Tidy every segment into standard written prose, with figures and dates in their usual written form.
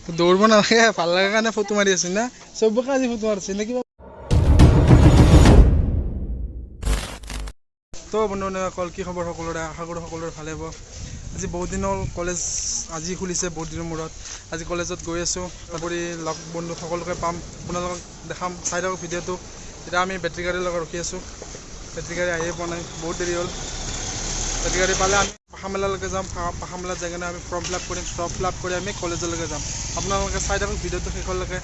দৌৰিব নালাগে ভাল লাগে কাৰণে ফটো মাৰি আছি না চবকে আজি ফটো মাৰিছে নে কিবা তো বন্ধুসকল কি খবৰ সকলোৰে আশা কৰোঁ সকলোৰে ভালে হ'ব আজি বহুত দিনৰ কলেজ আজি খুলিছে বহুত দিনৰ মূৰত আজি কলেজত গৈ আছোঁ তাৰোপৰি লগ বন্ধু সকলোকে পাম আপোনালোকক দেখাম চাই থাকক ভিডিঅ'টো এতিয়া আমি বেটেৰী গাড়ীৰ লগত ৰখি আছোঁ বেটেৰী গাড়ী আহিয়ে পোৱা নাই বহুত দেৰি হ'ল বেটেৰী গাড়ী পালে আমি পাখামেলালৈকে যাম পাখামেলাত যাই কিনে আমি ফৰ্ম ফিল আপ কৰিম ফৰ্ম ফিল আপ কৰি আমি কলেজলৈকে যাম আপোনালোকে চাই থাকক ভিডিঅ'টো শেষলৈকে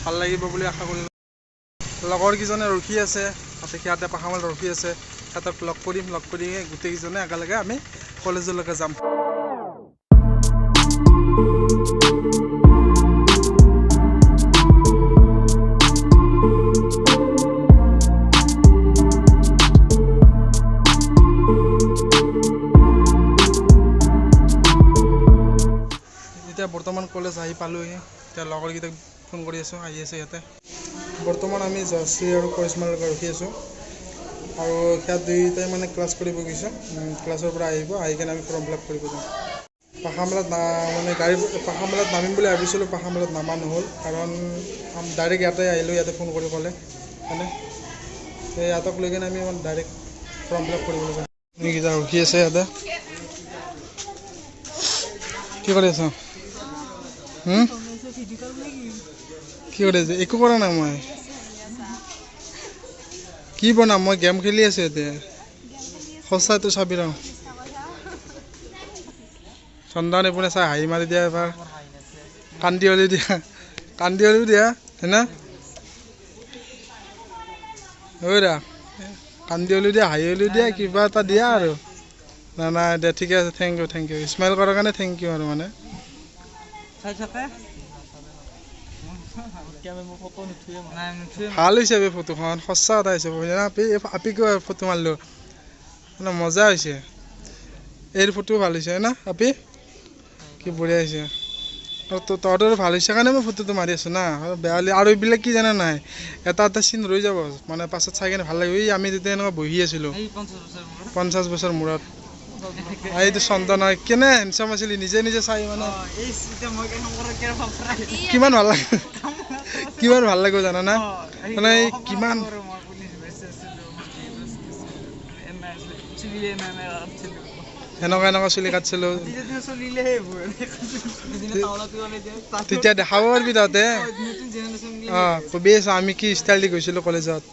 ভাল লাগিব বুলি আশা কৰিলোঁ লগৰ কেইজনে ৰখি আছে তাতে সিহঁতে পাখামেলাত ৰখি আছে সিহঁতক লগ কৰি গোটেইকেইজনে একেলগে আমি কলেজলৈকে যাম এতিয়া বৰ্তমান কলেজ আহি পালোহি এতিয়া লগৰকেইটাক ফোন কৰি আছোঁ আহি আছে ইয়াতে বৰ্তমান আমি জয়শ্ৰী আৰু কৰিশ্মালৈকে ৰখি আছোঁ আৰু সিহঁত দুয়োটাই মানে ক্লাছ কৰিব গৈছে ক্লাছৰ পৰা আহিব আহি কিনে আমি ফৰ্ম ফিল আপ কৰিব যাম পাখামেলাত মানে পাখামেলাত নামিম বুলি ভাবিছিলোঁ পাখামেলাত নামা নহ'ল কাৰণ ডাইৰেক্ট ইয়াতে আহিলোঁ ইয়াতে ফোন কৰি ক'লে মানে ইহঁতক লৈ কিনে আমি ডাইৰেক্ট ফৰ্ম ফিল আপ কৰিবলৈ যাম এইকেইটা ৰখি আছে ইয়াতে কি কৰি আছ কি কৰি আছে একো কৰা নাই মই কি বনাম মই গেম খেলি আছোঁ এতিয়া সঁচাইতো চাবি ৰ চন্দন এইপিনে চাই হাঁহি মাৰি দিয়া এবাৰ কান্দি হলিও দিয়া হয়না ঐ দা কান্দি হলিও দিয়া হাঁহি হলিও দিয়া কিবা এটা দিয়া আৰু নাই দে ঠিকে আছে থেংক ইউ স্মাইল কৰাৰ কাৰণে থেংক ইউ আৰু মানে ভাল হৈছে বে ফটোখন সঁচা এটা হৈছে আপিকো ফটো মাৰিলোঁ মানে মজা হৈছে এই ফটো ভাল হৈছে না আপি কি বঢ়িয়া হৈছে তহঁতৰ ভাল হৈছে কাৰণে মই ফটোটো মাৰি আছোঁ না বেয়া হ'লে আৰু এইবিলাক কি জানা নাই এটা চিন ৰৈ যাব মানে পাছত চাই কিনে ভাল লাগিব এই আমি যেতিয়া এনেকুৱা বহি আছিলোঁ 50 বছৰ মূৰত এইটো চন্দন হয় কেনে হেণ্ডচাম আছিলি নিজে চাই মানে কিমান ভাল লাগিব জানা না মানে কিমান এনেকুৱা চুলি কাটিছিলোঁ তেতিয়া দেখাব পাৰিবি তহঁতে কবি আছোঁ আমি কি ষ্টাইল দি গৈছিলোঁ কলেজত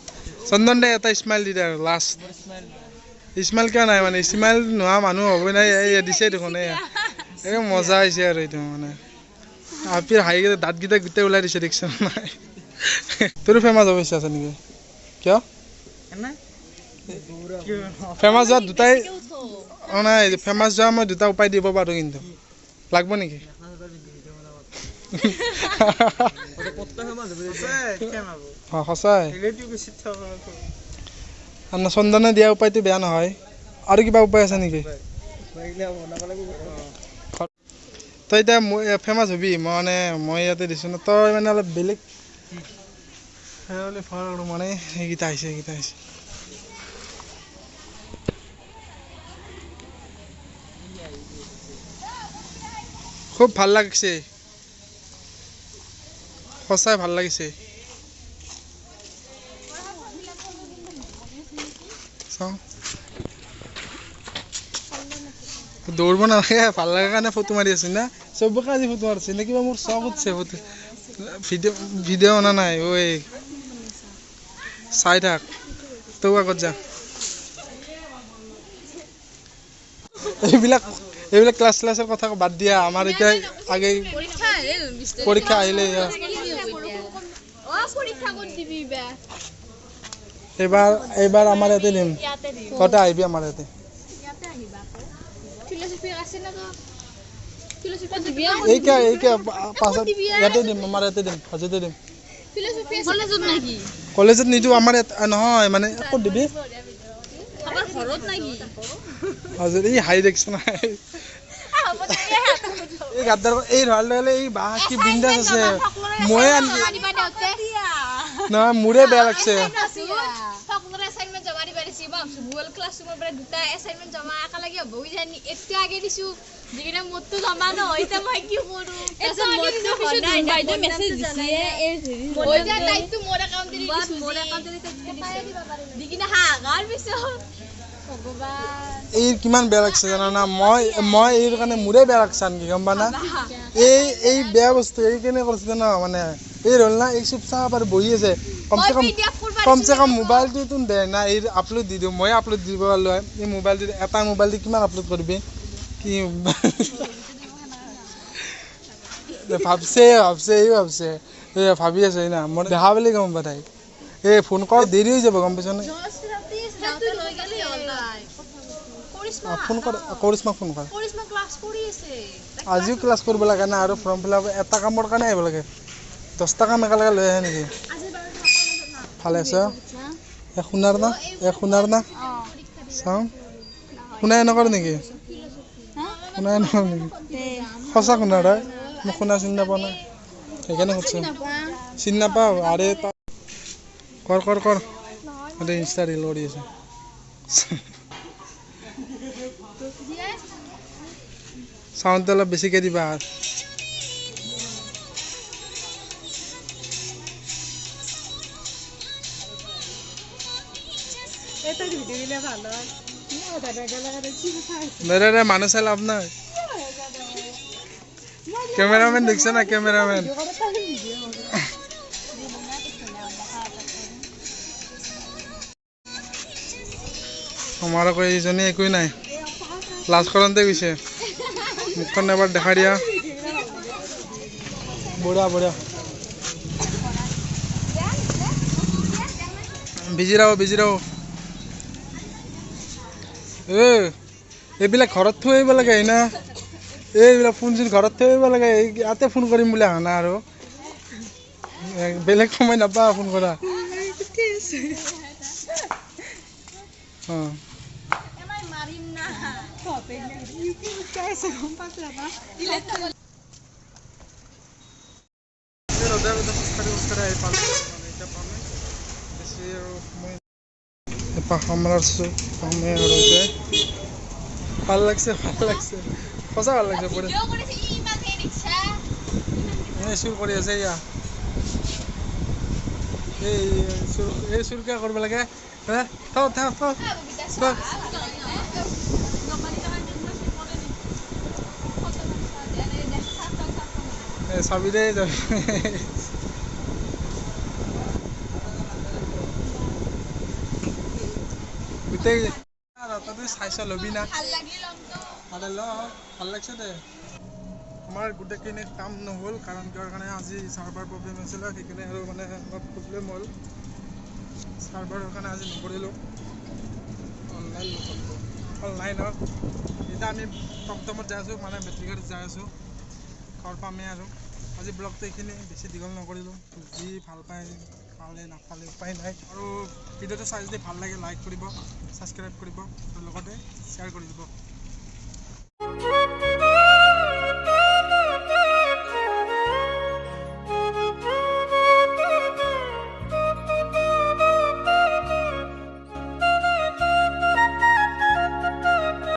চন্দন দে এটা স্মাইল দি দে আৰু লাষ্ট স্মাইল কিয় নাই মানে স্মাইল নোহোৱা মানুহ হ'বই নাই এই দিছে দেখোন এই মজা হৈছে আৰু এইটো মানে আপিৰ হাঁহিকেইটা দাঁতকেইটা গোটেই ওলাই দিছে দেখিছোঁ নাই তোৰো ফেমাছ হ'ব ইচ্ছা আছে নেকি কিয় ফেমাছ যোৱা দুটাই নাই ফেমাছ যোৱা মই দুটা উপায় দিব পাৰোঁ কিন্তু লাগব নেকি সঁচাই চন্দনে দিয়া উপায়টো বেয়া নহয় আৰু কিবা উপায় আছে নেকি তই এতিয়া ফেমাছ হবি মই ইয়াতে দিছোঁ ন তই মানে অলপ বেলেগ মানে সেইকেইটা আহিছে খুব ভাল লাগিছে সঁচাই ভাল লাগিছে দৌৰিব নালাগে ভাল লাগে কাৰণে ফটো মাৰি আছি না চবকে আজি ফটো মাৰিছে নে কিবা মোৰ চখ উঠছে ফটো ভিডিঅ' অনা নাই ঐ চাই থাক তৌ আগত যা এইবিলাক ক্লাছৰ কথা বাদ দিয়া আমাৰ এতিয়া আগে পৰীক্ষা আহিলে এইবাৰ আমাৰ ইয়াতে দিম তহঁতে আহিবি আমাৰ ইয়াতে ইয়াতে দিম আমাৰ ইয়াতে দিম হাজোতে দিম কলেজত নিদিওঁ আমাৰ ইয়াত নহয় মানে ক'ত দিবি এই হাঁহি দেখিছ নাই এই গাদ্দাৰ এই ধৰালে এই বাহ কি বিন্দাছ আছে ময়ে আনকি নহয় মোৰে বেয়া লাগছে এই কিমান বেয়া লাগছে জানা না মই এই কাৰণে মোৰে বেয়া লাগছে আনকি গম পানা এই বেয়া বস্তু এই কেনে কৰিছে জানা মানে এই ৰল না এই চুপচাপ আৰু বহি আছে কমচে কম মোবাইলটো দে না এই আপলোড দি দিওঁ মই আপলোড দিব পাৰলো এই মোবাইলটো এটা মোবাইল দি কিমান আপলোড কৰিবি কি ভাবছে ভাবি আছে না মই দেখা বুলি গম পা তাই এই ফোন কৰ দেৰি হৈ যাব গম পাইছ নে ফোন কৰ কৰিশ্মাক ফোন কৰ আজিও ক্লাছ কৰিব লাগে না আৰু ফৰ্ম ফিল আপ এটা কামৰ কাৰণে আহিব লাগে 10টা কাম একেলগে লৈ আহে নেকি ভালে আছে শুনাৰ না চাওঁ শুনাই নকৰ নেকি সঁচা শুনাৰ হয় মোক শুনা চিনি নাপাওঁ নাই সেইকাৰণে সুধছোঁ চিনি নাপাওঁ আৰে কৰ ইনষ্টা ৰিল কৰি আছে চাউণ্ডটো অলপ বেছিকৈ দিবা দাদা মানুহ চাই লাভ নাই কেমেৰামেন দেখিছে না কেমেৰামেন আমাৰ আকৌ এইজনী একোৱেই নাই লাজ কৰোঁতে গৈছে মুখখন এবাৰ দেখা দিয়া বঢ়িয়া বিজি ৰাহ এইবিলাক ঘৰত থৈ আহিব লাগে না এইবিলাক ফোন চোন ঘৰত থৈ আহিব লাগে ইয়াতে ফোন কৰিম বুলি অহা নাই আৰু বেলেগ সময় নাপাওঁ ফোন কৰা ভাল লাগছে সঁচা ভাল লাগছে চুৰ কৰি আছে এই চুৰ কিয় কৰিব লাগে চাবি দে গোটেই চাইছ ল'বি না ভাল লাগছে দে আমাৰ গোটেইখিনি কাম নহ'ল কাৰণ কিহৰ কাৰণে আজি চাৰ্ভাৰ প্ৰব্লেম হৈছিলে সেইকাৰণে আৰু মানে অলপ প্ৰব্লেম হ'ল চাৰ্ভাৰৰ কাৰণে আজি নকৰিলোঁ অনলাইনত এতিয়া আমি টমটমত যাই আছোঁ মানে বেটেৰী গাড়ীত যাই আছোঁ ঘৰ পামেই আৰু আজি ব্লগটো এইখিনি বেছি দীঘল নকৰিলোঁ যি ভাল পায় পালে নাপালে উপায় নাই আৰু ভিডিঅ'টো চাই যদি ভাল লাগে লাইক কৰিব ছাবস্ক্ৰাইব কৰিব আৰু লগতে শ্বেয়াৰ কৰি দিব